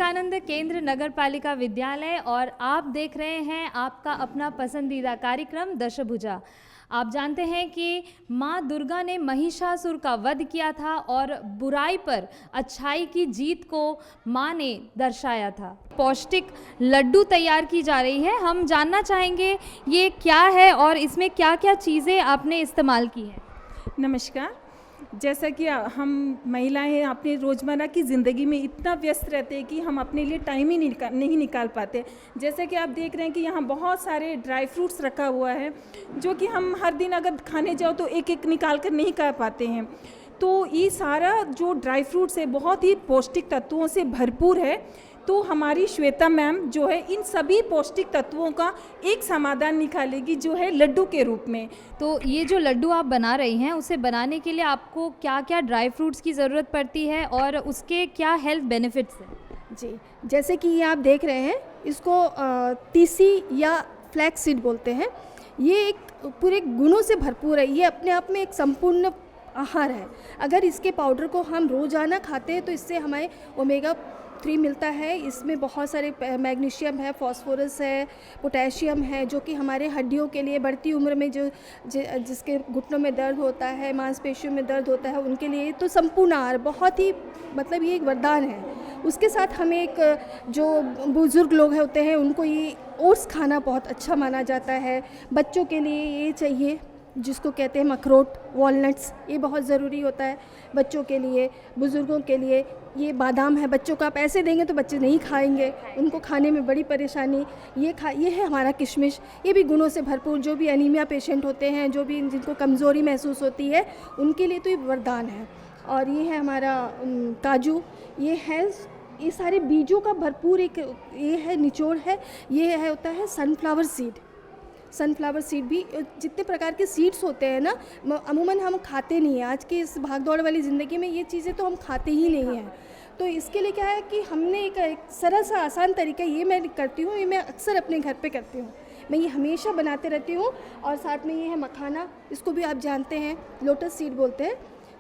विवेकानंद केंद्र नगर पालिका विद्यालय और आप देख रहे हैं आपका अपना पसंदीदा कार्यक्रम दशभुजा। आप जानते हैं कि माँ दुर्गा ने महिषासुर का वध किया था और बुराई पर अच्छाई की जीत को माँ ने दर्शाया था। पौष्टिक लड्डू तैयार की जा रही है। हम जानना चाहेंगे ये क्या है और इसमें क्या क्या चीज़ें आपने इस्तेमाल की हैं। नमस्कार। जैसा कि हम महिलाएं अपनी रोज़मर्रा की ज़िंदगी में इतना व्यस्त रहते हैं कि हम अपने लिए टाइम ही नहीं निकाल पाते। जैसे कि आप देख रहे हैं कि यहाँ बहुत सारे ड्राई फ्रूट्स रखा हुआ है जो कि हम हर दिन अगर खाने जाओ तो एक एक निकाल कर नहीं खा पाते हैं। तो ये सारा जो ड्राई फ्रूट्स है बहुत ही पौष्टिक तत्वों से भरपूर है। तो हमारी श्वेता मैम जो है इन सभी पौष्टिक तत्वों का एक समाधान निकालेगी जो है लड्डू के रूप में। तो ये जो लड्डू आप बना रही हैं उसे बनाने के लिए आपको क्या क्या ड्राई फ्रूट्स की ज़रूरत पड़ती है और उसके क्या हेल्थ बेनिफिट्स हैं? जी, जैसे कि ये आप देख रहे हैं इसको तीसी या फ्लैक्स सीड बोलते हैं। ये एक पूरे गुणों से भरपूर है। ये अपने आप में एक संपूर्ण आहार है। अगर इसके पाउडर को हम रोज़ाना खाते हैं तो इससे हमें ओमेगा 3 मिलता है। इसमें बहुत सारे मैग्नीशियम है, फास्फोरस है, पोटेशियम है जो कि हमारे हड्डियों के लिए बढ़ती उम्र में जिसके घुटनों में दर्द होता है, मांसपेशियों में दर्द होता है, उनके लिए तो संपूर्ण आहार बहुत ही मतलब ये एक वरदान है। उसके साथ हमें एक जो बुज़ुर्ग लोग होते हैं उनको ये ओट्स खाना बहुत अच्छा माना जाता है। बच्चों के लिए ये चाहिए जिसको कहते हैं अखरोट, वॉलनट्स, ये बहुत ज़रूरी होता है बच्चों के लिए। बुज़ुर्गों के लिए ये बादाम है। बच्चों को आप ऐसे देंगे तो बच्चे नहीं खाएंगे, उनको खाने में बड़ी परेशानी। ये है हमारा किशमिश। ये भी गुणों से भरपूर, जो भी एनीमिया पेशेंट होते हैं, जो भी जिनको कमज़ोरी महसूस होती है उनके लिए तो ये वरदान है। और ये है हमारा काजू। ये सारे बीजों का भरपूर एक ये है निचोड़ है। ये है होता है सनफ्लावर सीड भी। जितने प्रकार के सीड्स होते हैं ना अमूमन हम खाते नहीं हैं। आज की इस भागदौड़ वाली ज़िंदगी में ये चीज़ें तो हम खाते ही नहीं हैं। तो इसके लिए क्या है कि हमने एक सरल सा आसान तरीका ये मैं करती हूँ, ये मैं अक्सर अपने घर पे करती हूँ। मैं ये हमेशा बनाते रहती हूँ। और साथ में ये है मखाना, इसको भी आप जानते हैं लोटस सीड बोलते हैं,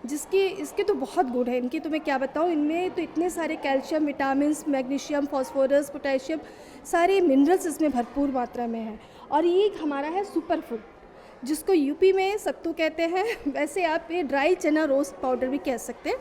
इसके तो बहुत गुण है। इनकी तो मैं क्या बताऊँ, इनमें तो इतने सारे calcium, vitamins, magnesium, phosphorus, potassium, सारे मिनरल्स इसमें भरपूर मात्रा में है। और ये हमारा है सुपर फूड जिसको यूपी में सत्तू कहते हैं। वैसे आप ये ड्राई चना रोस्ट पाउडर भी कह सकते हैं।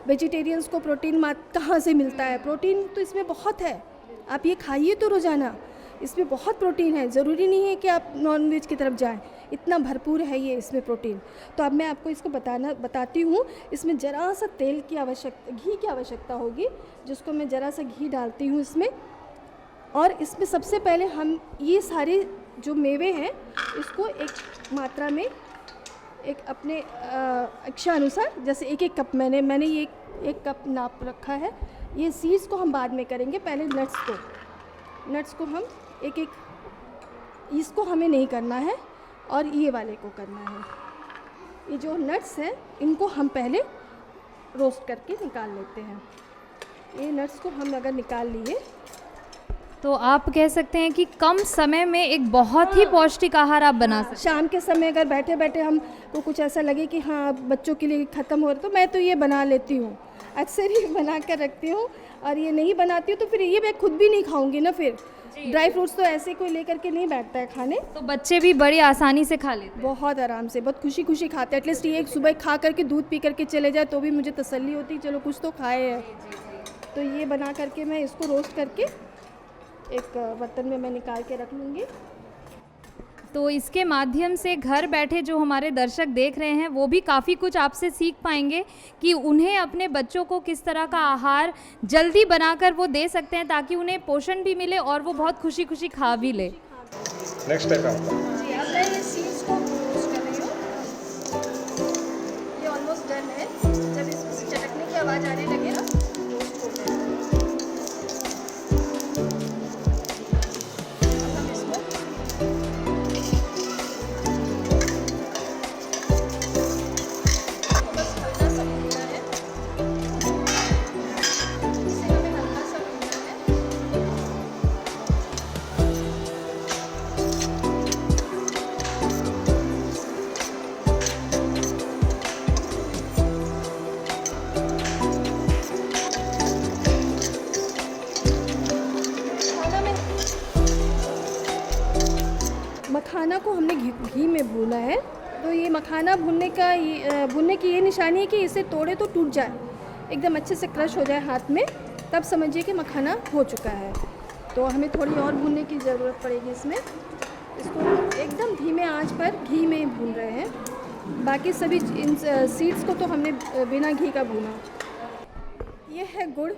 वेजिटेरियंस को प्रोटीन कहाँ से मिलता है? प्रोटीन तो इसमें बहुत है। आप ये खाइए तो रोज़ाना, इसमें बहुत प्रोटीन है। ज़रूरी नहीं है कि आप नॉनवेज की तरफ जाएं, इतना भरपूर है ये इसमें प्रोटीन। तो अब मैं आपको इसको बताती हूँ। इसमें ज़रा सा घी की आवश्यकता होगी, जिसको मैं ज़रा सा घी डालती हूँ इसमें। और इसमें सबसे पहले हम ये सारे जो मेवे हैं इसको एक मात्रा में एक अपने इच्छा अनुसार, जैसे एक कप मैंने ये एक कप नाप रखा है। ये सीड्स को हम बाद में करेंगे, पहले नट्स को हम एक इसको हमें नहीं करना है और ये वाले को करना है। ये जो नट्स हैं इनको हम पहले रोस्ट करके निकाल लेते हैं। ये नट्स को हम अगर निकाल लिए तो आप कह सकते हैं कि कम समय में एक बहुत ही पौष्टिक आहार आप बना सकते हैं। शाम के समय अगर बैठे बैठे हमको कुछ ऐसा लगे कि हाँ बच्चों के लिए ख़त्म हो रहा, तो मैं तो ये बना लेती हूँ। अक्सर ही बना कर रखती हूँ। और ये नहीं बनाती हूँ तो फिर ये मैं खुद भी नहीं खाऊंगी ना। फिर ड्राई फ्रूट्स तो ऐसे कोई लेकर के नहीं बैठता है खाने, तो बच्चे भी बड़ी आसानी से खा लेते हैं, बहुत आराम से, बहुत खुशी खाते हैं। एटलीस्ट ये सुबह खा करके दूध पी करके चले जाए तो भी मुझे तसल्ली होती, चलो कुछ तो खाए है। तो ये बना करके मैं इसको रोस्ट करके एक बर्तन में मैं निकाल के रख लूँगी। तो इसके माध्यम से घर बैठे जो हमारे दर्शक देख रहे हैं वो भी काफ़ी कुछ आपसे सीख पाएंगे कि उन्हें अपने बच्चों को किस तरह का आहार जल्दी बनाकर वो दे सकते हैं ताकि उन्हें पोषण भी मिले और वो बहुत खुशी खा भी ले। नेक्स्ट है काम जी, अब मैं ये सीड्स को रोस्ट कर रही हूँ। ये ऑलमोस्ट डन है। जब इसमें चटकने की आवाज़ आने लगे ना रोस्ट हो गया। मखाना को हमने घी में भूना है। तो ये मखाना भुनने की ये निशानी है कि इसे तोड़े तो टूट जाए, एकदम अच्छे से क्रश हो जाए हाथ में, तब समझिए कि मखाना हो चुका है। तो हमें थोड़ी और भूनने की ज़रूरत पड़ेगी इसमें। इसको एकदम धीमे आंच पर घी में ही भून रहे हैं। बाकी सभी इन सीड्स को तो हमने बिना घी का भूना। ये है गुड़,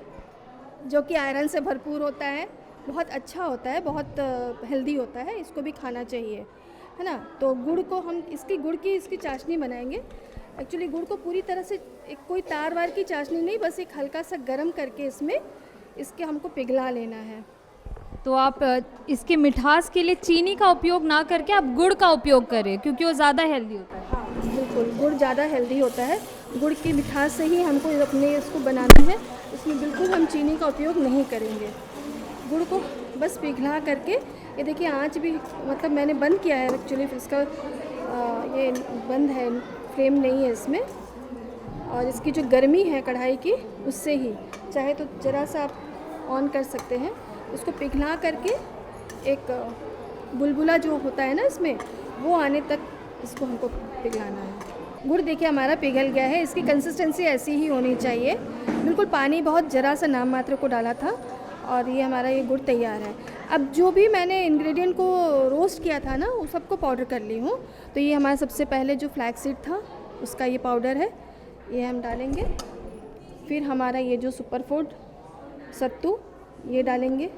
जो कि आयरन से भरपूर होता है, बहुत अच्छा होता है, बहुत हेल्दी होता है, इसको भी खाना चाहिए, है ना। तो गुड़ को हम गुड़ की इसकी चाशनी बनाएंगे। एक्चुअली गुड़ को पूरी तरह से कोई तार वार की चाशनी नहीं, बस एक हल्का सा गर्म करके इसके हमको पिघला लेना है। तो आप इसके मिठास के लिए चीनी का उपयोग ना करके आप गुड़ का उपयोग करें, क्योंकि वो ज़्यादा हेल्दी होता है। हाँ बिल्कुल, गुड़ ज़्यादा हेल्दी होता है। गुड़ की मिठास से ही हमको अपने इसको बनाना है, इसमें बिल्कुल हम चीनी का उपयोग नहीं करेंगे। गुड़ को बस पिघला करके, ये देखिए आंच भी मतलब मैंने बंद किया है एक्चुअली, इसका ये बंद है, फ्लेम नहीं है इसमें। और इसकी जो गर्मी है कढ़ाई की, उससे ही चाहे तो ज़रा सा आप ऑन कर सकते हैं। उसको पिघला करके एक बुलबुला जो होता है ना इसमें, वो आने तक इसको हमको पिघलाना है। गुड़ देखिए हमारा पिघल गया है, इसकी कंसिस्टेंसी ऐसी ही होनी चाहिए, बिल्कुल पानी बहुत ज़रा सा नाम मात्र को डाला था, और ये हमारा ये गुड़ तैयार है। अब जो भी मैंने इंग्रेडिएंट को रोस्ट किया था ना, वो सबको पाउडर कर ली हूँ। तो ये हमारा सबसे पहले जो फ्लैक्स सीड था उसका ये पाउडर है, ये हम डालेंगे। फिर हमारा ये जो सुपर फूड सत्तू, ये डालेंगे।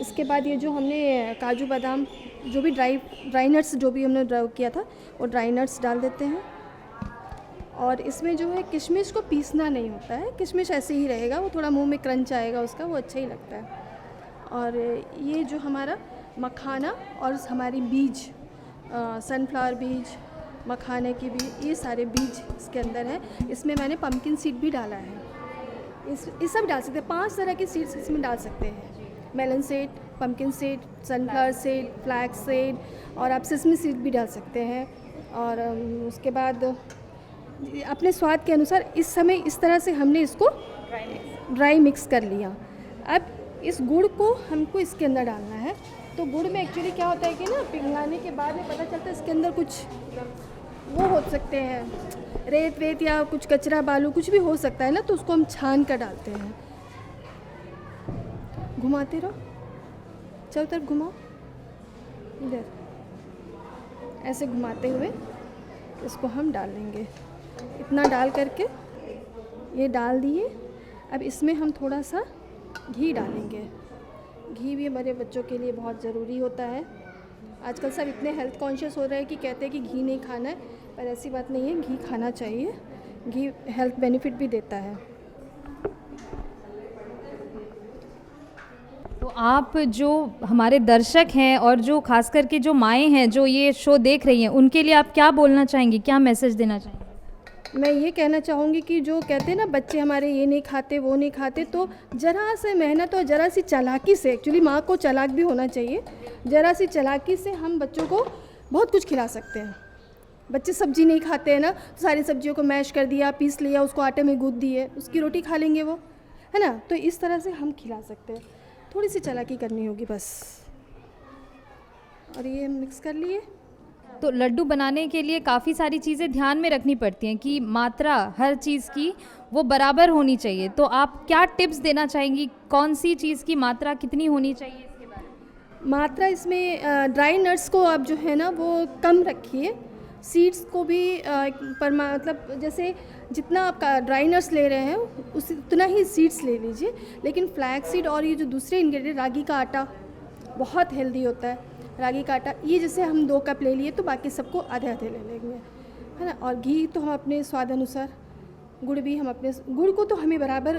इसके बाद ये जो हमने काजू बादाम, जो भी ड्राई नट्स जो भी हमने ड्राई किया था, वो ड्राई नट्स डाल देते हैं। और इसमें जो है किशमिश को पीसना नहीं होता है, किशमिश ऐसे ही रहेगा, वो थोड़ा मुंह में क्रंच आएगा उसका, वो अच्छा ही लगता है। और ये जो हमारा मखाना और हमारी बीज, सनफ्लावर बीज, मखाने की बीज, ये सारे बीज इसके अंदर है। इसमें मैंने पम्पकिन सीड भी डाला है, ये सब डाल सकते हैं। 5 तरह के सीड्स इसमें डाल सकते हैं, melon seed, pumpkin seed, sunflower seed, flax seed, और आप सेसमी सीड भी डाल सकते हैं। और उसके बाद अपने स्वाद के अनुसार इस समय इस तरह से हमने इसको ड्राई मिक्स कर लिया। अब इस गुड़ को हमको इसके अंदर डालना है। तो गुड़ में एक्चुअली क्या होता है कि ना, पिघलाने के बाद में पता चलता है इसके अंदर कुछ वो हो सकते हैं, रेत वेत या कुछ कचरा बालू कुछ भी हो सकता है ना, तो उसको हम छान कर डालते हैं। घुमाते रहो, चारों तरफ घुमाओ, इधर ऐसे घुमाते हुए इसको हम डाल लेंगे। इतना डाल करके ये डाल दिए। अब इसमें हम थोड़ा सा घी डालेंगे। घी भी हमारे बच्चों के लिए बहुत ज़रूरी होता है। आजकल सब इतने हेल्थ कॉन्शियस हो रहे हैं कि कहते हैं कि घी नहीं खाना है, पर ऐसी बात नहीं है, घी खाना चाहिए। घी हेल्थ बेनिफिट भी देता है। तो आप जो हमारे दर्शक हैं और जो खास करके जो माएँ हैं जो ये शो देख रही हैं, उनके लिए आप क्या बोलना चाहेंगी, क्या मैसेज देना चाहेंगी? मैं ये कहना चाहूँगी कि जो कहते हैं ना बच्चे हमारे ये नहीं खाते वो नहीं खाते, तो ज़रा से मेहनत और ज़रा सी चालाकी से, एक्चुअली माँ को चालाक भी होना चाहिए, ज़रा सी चालाकी से हम बच्चों को बहुत कुछ खिला सकते हैं। बच्चे सब्जी नहीं खाते हैं ना, तो सारी सब्जियों को मैश कर दिया, पीस लिया, उसको आटे में गूँथ दिए, उसकी रोटी खा लेंगे वो, है ना। तो इस तरह से हम खिला सकते हैं, थोड़ी सी चालाकी करनी होगी बस। और ये मिक्स कर लिए। तो लड्डू बनाने के लिए काफ़ी सारी चीज़ें ध्यान में रखनी पड़ती हैं कि मात्रा हर चीज़ की वो बराबर होनी चाहिए। तो आप क्या टिप्स देना चाहेंगी, कौन सी चीज़ की मात्रा कितनी होनी चाहिए इसके बारे में? मात्रा इसमें ड्राई नट्स को आप जो है ना वो कम रखिए, सीड्स को भी मतलब जैसे जितना आप ड्राई नट्स ले रहे हैं उतना ही सीड्स ले लीजिए। लेकिन फ्लैक्स सीड और ये जो दूसरे इंग्रेडिएंट, रागी का आटा बहुत हेल्दी होता है, रागी का आटा, ये जैसे हम 2 कप ले लिए तो बाकी सबको आधे आधे ले लेंगे, है ना। और घी तो हम अपने स्वाद अनुसार, गुड़ भी हम अपने, गुड़ को तो हमें बराबर,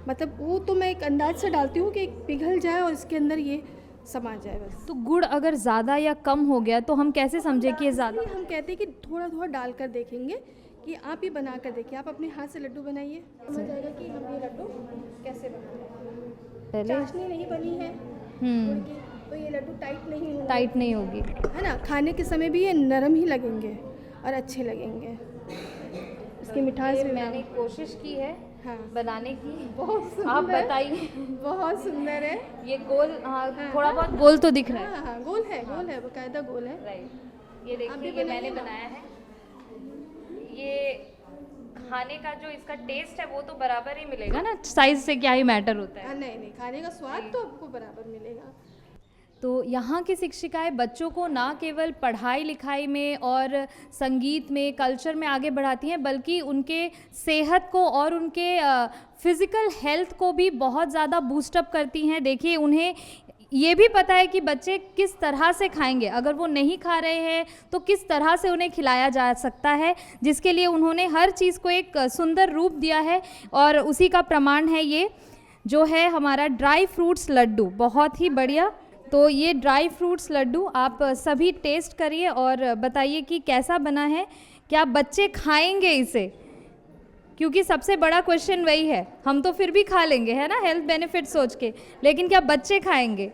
मतलब वो तो मैं एक अंदाज से डालती हूँ कि पिघल जाए और इसके अंदर ये समा जाए बस। तो गुड़ अगर ज़्यादा या कम हो गया तो हम कैसे समझें कि ये ज़्यादा? हम कहते हैं कि थोड़ा थोड़ा डाल कर देखेंगे, कि आप ही बना कर देखिए, आप अपने हाथ से लड्डू बनाइए, समझ जाएगा कि हम ये लड्डू कैसे बनाते हैं। चाशनी नहीं बनी है गुड़ की, तो ये लड्डू टाइट नहीं होगी, है ना। खाने के समय भी ये नरम ही लगेंगे और अच्छे लगेंगे। इसकी मिठास भी मैंने कोशिश की है हाँ बनाने की, बहुत सुंदर, आप बताइए। बहुत सुंदर है ये गोल, हाँ थोड़ा बहुत गोल तो दिख रहा है। हाँ हाँ गोल है, गोल गोल है, बकायदा गोल है। राइट, ये आप भी देखिए, ये बनाइए मैंने ना। बनाया है। ये खाने का जो इसका टेस्ट है वो तो बराबर ही मिलेगा ना, साइज से क्या ही मैटर होता है। नहीं नहीं, खाने का स्वाद तो आपको बराबर मिलेगा। तो यहाँ की शिक्षिकाएं बच्चों को ना केवल पढ़ाई लिखाई में और संगीत में, कल्चर में आगे बढ़ाती हैं, बल्कि उनके सेहत को और उनके फिज़िकल हेल्थ को भी बहुत ज़्यादा बूस्टअप करती हैं। देखिए, उन्हें ये भी पता है कि बच्चे किस तरह से खाएंगे, अगर वो नहीं खा रहे हैं तो किस तरह से उन्हें खिलाया जा सकता है, जिसके लिए उन्होंने हर चीज़ को एक सुंदर रूप दिया है। और उसी का प्रमाण है ये जो है हमारा ड्राई फ्रूट्स लड्डू, बहुत ही बढ़िया। तो ये ड्राई फ्रूट्स लड्डू आप सभी टेस्ट करिए और बताइए कि कैसा बना है, क्या बच्चे खाएंगे इसे, क्योंकि सबसे बड़ा क्वेश्चन वही है। हम तो फिर भी खा लेंगे, है ना, हेल्थ बेनिफिट सोच के, लेकिन क्या बच्चे खाएंगे?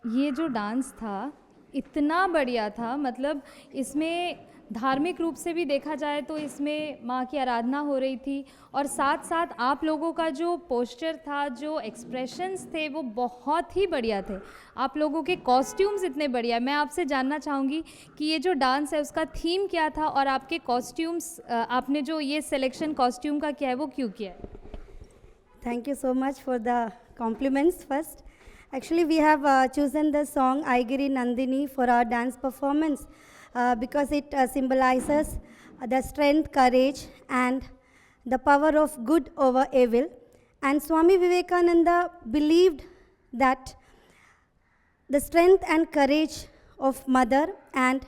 ये जो डांस था इतना बढ़िया था, मतलब इसमें धार्मिक रूप से भी देखा जाए तो इसमें माँ की आराधना हो रही थी, और साथ साथ आप लोगों का जो पोस्चर था, जो एक्सप्रेशंस थे, वो बहुत ही बढ़िया थे। आप लोगों के कॉस्ट्यूम्स इतने बढ़िया। मैं आपसे जानना चाहूँगी कि ये जो डांस है उसका थीम क्या था, और आपके कॉस्ट्यूम्स, आपने जो ये सिलेक्शन कॉस्ट्यूम का किया है वो क्यों किया है? Thank you so much for the compliments first. Actually, we have chosen the song Aigiri Nandini for our dance performance because it symbolizes the strength, courage, and the power of good over evil. And Swami Vivekananda believed that the strength and courage of mother and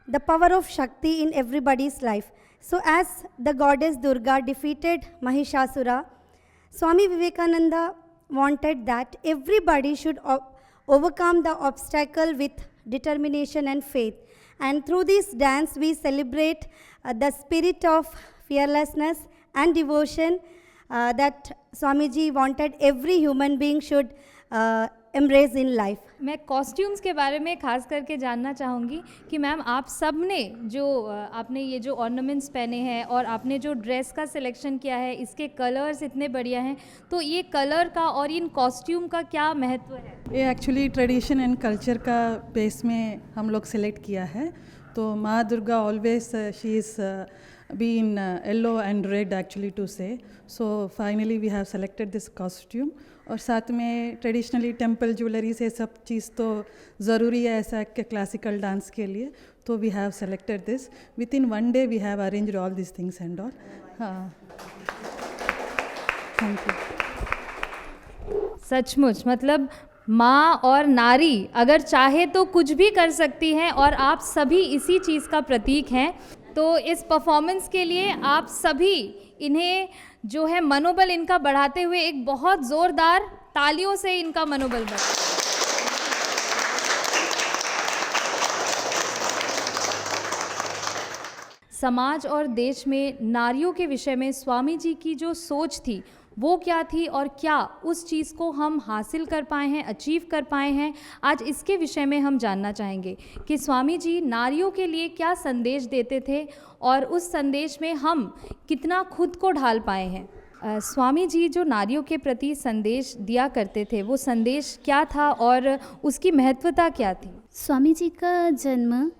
the power of Shakti in everybody's life. So as the goddess Durga defeated Mahishasura, Swami Vivekananda wanted that everybody should overcome the obstacle with determination and faith. And through this dance, we celebrate the spirit of fearlessness and devotion that Swamiji wanted every human being should embrace in life. मैं costumes के बारे में खास करके जानना चाहूँगी कि ma'am, आप सब ने जो आपने ये जो ऑर्नामेंट्स पहने हैं और आपने जो ड्रेस का सिलेक्शन किया है, इसके कलर्स इतने बढ़िया हैं, तो ये कलर का और इन कॉस्ट्यूम का क्या महत्व है? ये एक्चुअली ट्रेडिशन एंड कल्चर का बेस में हम लोग सेलेक्ट किया है। तो माँ Durga always she is be in yellow and red actually to say. So finally we have selected this costume. और साथ में ट्रेडिशनली टेम्पल ज्वेलरी से सब चीज़ तो ज़रूरी है ऐसा कि क्लासिकल डांस के लिए, तो we have selected this. Within 1 day we have arranged all this things and all. हाँ, थैंक यू। सचमुच मतलब माँ और नारी अगर चाहे तो कुछ भी कर सकती हैं, और आप सभी इसी चीज़ का प्रतीक हैं। तो इस परफॉर्मेंस के लिए आप सभी इन्हें जो है मनोबल इनका बढ़ाते हुए एक बहुत ज़ोरदार तालियों से इनका मनोबल बढ़ाएं। समाज और देश में नारियों के विषय में स्वामी जी की जो सोच थी वो क्या थी, और क्या उस चीज़ को हम हासिल कर पाए हैं, अचीव कर पाए हैं, आज इसके विषय में हम जानना चाहेंगे कि स्वामी जी नारियों के लिए क्या संदेश देते थे और उस संदेश में हम कितना खुद को ढाल पाए हैं। स्वामी जी जो नारियों के प्रति संदेश दिया करते थे, वो संदेश क्या था और उसकी महत्वता क्या थी? स्वामी जी का जन्म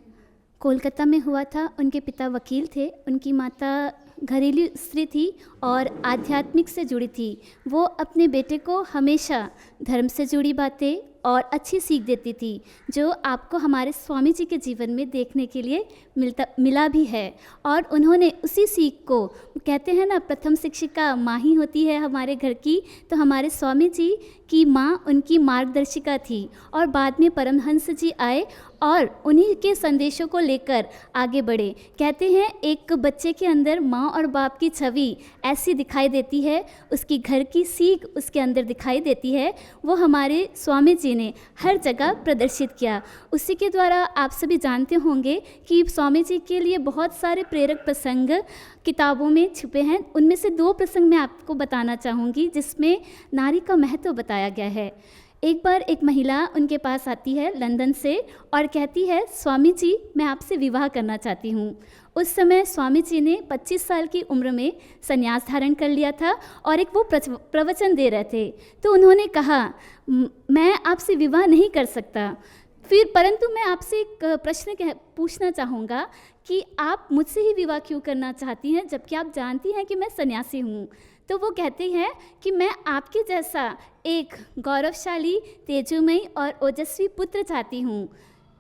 कोलकाता में हुआ था। उनके पिता वकील थे, उनकी माता घरेलू स्त्री थी और आध्यात्मिक से जुड़ी थी। वो अपने बेटे को हमेशा धर्म से जुड़ी बातें और अच्छी सीख देती थी, जो आपको हमारे स्वामी जी के जीवन में देखने के लिए मिला भी है। और उन्होंने उसी सीख को, कहते हैं ना, प्रथम शिक्षिका माँ ही होती है हमारे घर की, तो हमारे स्वामी जी की माँ उनकी मार्गदर्शिका थी। और बाद में परमहंस जी आए और उन्हीं के संदेशों को लेकर आगे बढ़े। कहते हैं एक बच्चे के अंदर माँ और बाप की छवि ऐसी दिखाई देती है, उसकी घर की सीख उसके अंदर दिखाई देती है, वो हमारे स्वामी जी ने हर जगह प्रदर्शित किया। उसी के द्वारा आप सभी जानते होंगे कि स्वामी जी के लिए बहुत सारे प्रेरक प्रसंग किताबों में छुपे हैं। उनमें से 2 प्रसंग मैं आपको बताना चाहूँगी जिसमें नारी का महत्व बताया गया है। एक बार एक महिला उनके पास आती है लंदन से और कहती है, स्वामी जी मैं आपसे विवाह करना चाहती हूँ। उस समय स्वामी जी ने 25 साल की उम्र में संन्यास धारण कर लिया था और एक वो प्रवचन दे रहे थे। तो उन्होंने कहा, मैं आपसे विवाह नहीं कर सकता, फिर परंतु मैं आपसे एक प्रश्न पूछना चाहूँगा कि आप मुझसे ही विवाह क्यों करना चाहती हैं, जबकि आप जानती हैं कि मैं सन्यासी हूँ। तो वो कहती हैं कि मैं आपके जैसा एक गौरवशाली, तेजोमयी और ओजस्वी पुत्र चाहती हूँ।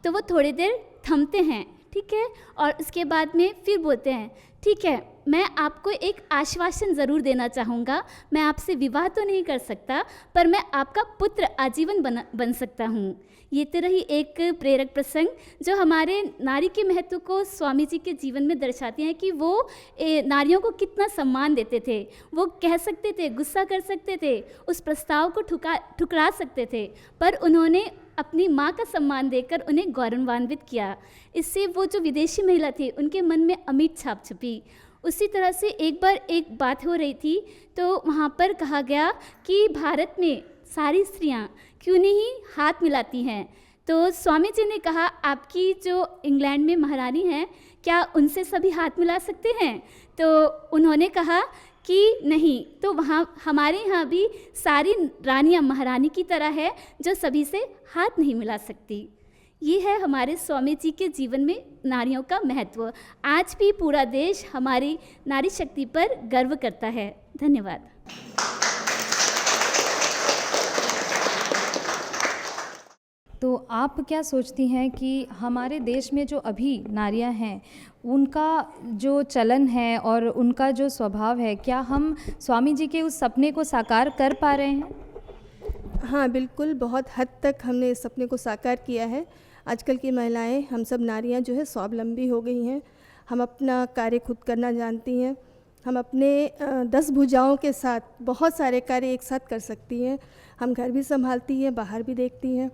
तो वो थोड़ी देर थमते हैं, ठीक है, और उसके बाद में फिर बोलते हैं, ठीक है, मैं आपको एक आश्वासन ज़रूर देना चाहूँगा, मैं आपसे विवाह तो नहीं कर सकता, पर मैं आपका पुत्र आजीवन बन सकता हूँ। ये तो रही एक प्रेरक प्रसंग जो हमारे नारी के महत्व को स्वामी जी के जीवन में दर्शाती हैं कि वो नारियों को कितना सम्मान देते थे। वो कह सकते थे, गुस्सा कर सकते थे, उस प्रस्ताव को ठुकरा सकते थे, पर उन्होंने अपनी माँ का सम्मान देकर उन्हें गौरवान्वित किया। इससे वो जो विदेशी महिला थी उनके मन में अमिट छाप छुपी। उसी तरह से एक बार एक बात हो रही थी, तो वहाँ पर कहा गया कि भारत में सारी स्त्रियाँ क्यों नहीं हाथ मिलाती हैं। तो स्वामी जी ने कहा, आपकी जो इंग्लैंड में महारानी हैं, क्या उनसे सभी हाथ मिला सकते हैं? तो उन्होंने कहा कि नहीं, तो वहाँ हमारे यहाँ भी सारी रानियाँ महारानी की तरह है जो सभी से हाथ नहीं मिला सकती। ये है हमारे स्वामी जी के जीवन में नारियों का महत्व। आज भी पूरा देश हमारी नारी शक्ति पर गर्व करता है। धन्यवाद। तो आप क्या सोचती हैं कि हमारे देश में जो अभी नारियां हैं उनका जो चलन है और उनका जो स्वभाव है, क्या हम स्वामी जी के उस सपने को साकार कर पा रहे हैं? हाँ बिल्कुल, बहुत हद तक हमने इस सपने को साकार किया है। आजकल की महिलाएं, हम सब नारियां जो है स्वावलंबी हो गई हैं। हम अपना कार्य खुद करना जानती हैं। हम अपने 10 भुजाओं के साथ बहुत सारे कार्य एक साथ कर सकती हैं। हम घर भी संभालती हैं, बाहर भी देखती हैं,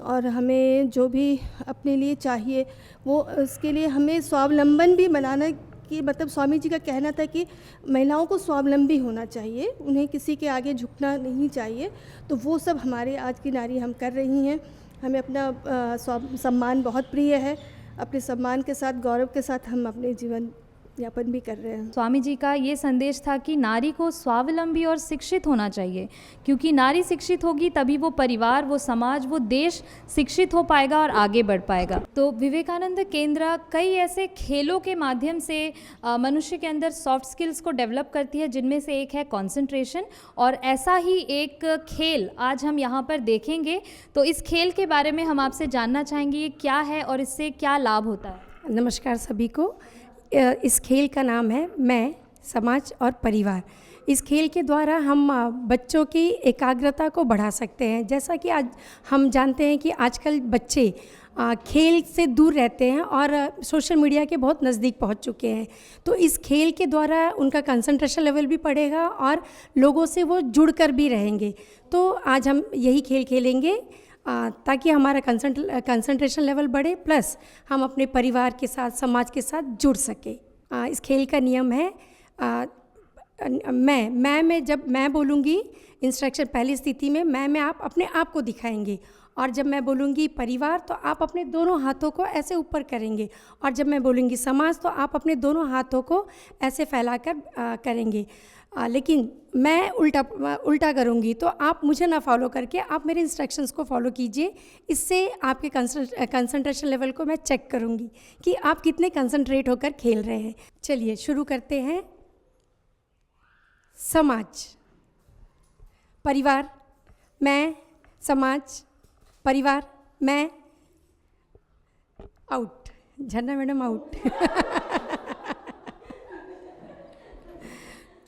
और हमें जो भी अपने लिए चाहिए वो उसके लिए हमें स्वावलंबन भी बनाना कि मतलब स्वामी जी का कहना था कि महिलाओं को स्वावलंबी होना चाहिए, उन्हें किसी के आगे झुकना नहीं चाहिए। तो वो सब हमारे आज की नारी हम कर रही हैं। हमें अपना सम्मान बहुत प्रिय है। अपने सम्मान के साथ, गौरव के साथ हम अपने जीवन यापन भी कर रहे हैं। स्वामी जी का ये संदेश था कि नारी को स्वावलंबी और शिक्षित होना चाहिए, क्योंकि नारी शिक्षित होगी तभी वो परिवार, वो समाज, वो देश शिक्षित हो पाएगा और आगे बढ़ पाएगा। तो विवेकानंद केंद्र कई ऐसे खेलों के माध्यम से मनुष्य के अंदर सॉफ्ट स्किल्स को डेवलप करती है, जिनमें से एक है कंसंट्रेशन, और ऐसा ही एक खेल आज हम यहाँ पर देखेंगे। तो इस खेल के बारे में हम आपसे जानना चाहेंगे, ये क्या है और इससे क्या लाभ होता है? नमस्कार सभी को। इस खेल का नाम है मैं, समाज और परिवार। इस खेल के द्वारा हम बच्चों की एकाग्रता को बढ़ा सकते हैं। जैसा कि आज हम जानते हैं कि आजकल बच्चे खेल से दूर रहते हैं और सोशल मीडिया के बहुत नज़दीक पहुंच चुके हैं। तो इस खेल के द्वारा उनका कंसंट्रेशन लेवल भी बढ़ेगा और लोगों से वो जुड़कर भी रहेंगे। तो आज हम यही खेल खेलेंगे ताकि हमारा कंसंट्रेशन लेवल बढ़े, प्लस हम अपने परिवार के साथ, समाज के साथ जुड़ सके। इस खेल का नियम है मैं में जब मैं बोलूँगी इंस्ट्रक्शन, पहली स्थिति में मैं में आप अपने आप को दिखाएंगे, और जब मैं बोलूँगी परिवार तो आप अपने दोनों हाथों को ऐसे ऊपर करेंगे, और जब मैं बोलूँगी समाज तो आप अपने दोनों हाथों को ऐसे फैलाकर करेंगे। लेकिन मैं उल्टा करूँगी, तो आप मुझे ना फॉलो करके आप मेरे इंस्ट्रक्शंस को फॉलो कीजिए। इससे आपके कंसंट्रेशन लेवल को मैं चेक करूँगी कि आप कितने कंसंट्रेट होकर खेल रहे हैं। चलिए शुरू करते हैं। समाज, परिवार, मैं, समाज, परिवार, मैं, आउट। झरना मैडम आउट।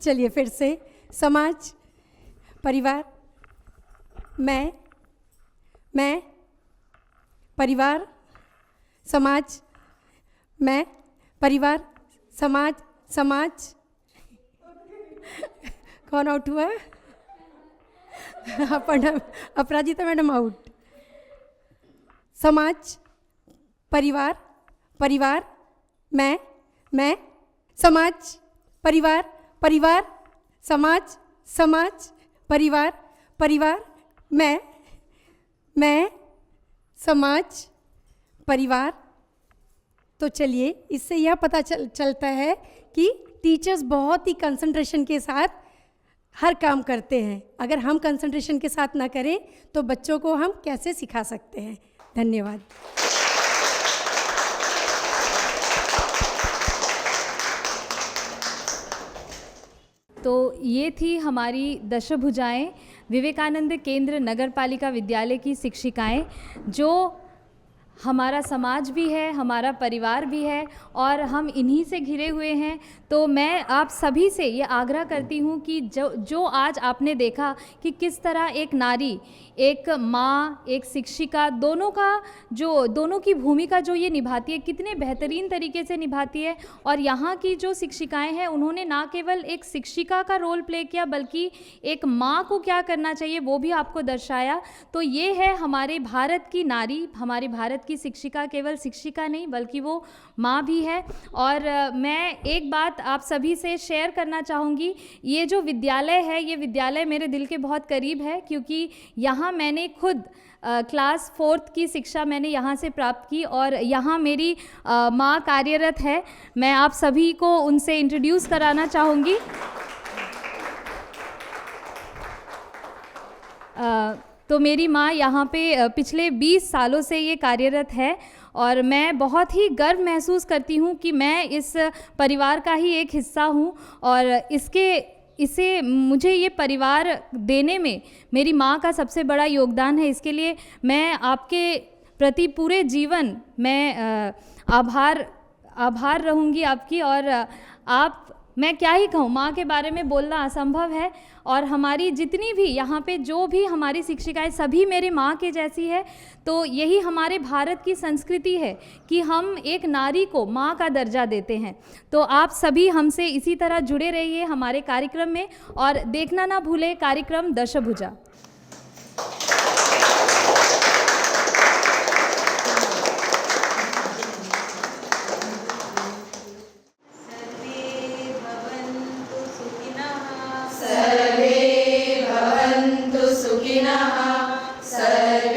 चलिए फिर से। समाज, परिवार, मैं, परिवार, समाज, मैं, परिवार, समाज। कौन आउट हुआ है? अपराजिता मैडम आउट। समाज, परिवार, मैं, समाज, परिवार, समाज, परिवार, मैं, समाज, परिवार। तो चलिए, इससे यह पता चलता है कि टीचर्स बहुत ही कंसंट्रेशन के साथ हर काम करते हैं। अगर हम कंसंट्रेशन के साथ ना करें तो बच्चों को हम कैसे सिखा सकते हैं। धन्यवाद। तो ये थी हमारी दशभुजाएं, विवेकानंद केंद्र नगर पालिका विद्यालय की शिक्षिकाएं, जो हमारा समाज भी है, हमारा परिवार भी है और हम इन्हीं से घिरे हुए हैं। तो मैं आप सभी से ये आग्रह करती हूँ कि जो आज आपने देखा कि किस तरह एक नारी, एक माँ, एक शिक्षिका, दोनों की भूमिका जो ये निभाती है, कितने बेहतरीन तरीके से निभाती है। और यहाँ की जो शिक्षिकाएं हैं, उन्होंने ना केवल एक शिक्षिका का रोल प्ले किया, बल्कि एक माँ को क्या करना चाहिए वो भी आपको दर्शाया। तो ये है हमारे भारत की नारी, हमारे भारत की शिक्षिका केवल शिक्षिका नहीं बल्कि वो माँ भी है। और मैं एक बात आप सभी से शेयर करना चाहूँगी, ये जो विद्यालय है, ये विद्यालय मेरे दिल के बहुत करीब है, क्योंकि यहाँ मैंने खुद क्लास 4th की शिक्षा मैंने यहाँ से प्राप्त की और यहाँ मेरी माँ कार्यरत है। मैं आप सभी को उनसे इंट्रोड्यूस कराना चाहूँगी। तो मेरी माँ यहाँ पे पिछले 20 सालों से ये कार्यरत है और मैं बहुत ही गर्व महसूस करती हूँ कि मैं इस परिवार का ही एक हिस्सा हूँ और इसे मुझे ये परिवार देने में मेरी माँ का सबसे बड़ा योगदान है। इसके लिए मैं आपके प्रति पूरे जीवन मैं आभार रहूँगी आपकी। और मैं क्या ही कहूँ, माँ के बारे में बोलना असंभव है। और हमारी जितनी भी यहाँ पे जो भी हमारी शिक्षिकाएं सभी मेरी माँ के जैसी है। तो यही हमारे भारत की संस्कृति है कि हम एक नारी को माँ का दर्जा देते हैं। तो आप सभी हमसे इसी तरह जुड़े रहिए हमारे कार्यक्रम में और देखना ना भूलें कार्यक्रम दशभुजा। सर्वे भवन्तु सुखिनः सर्वे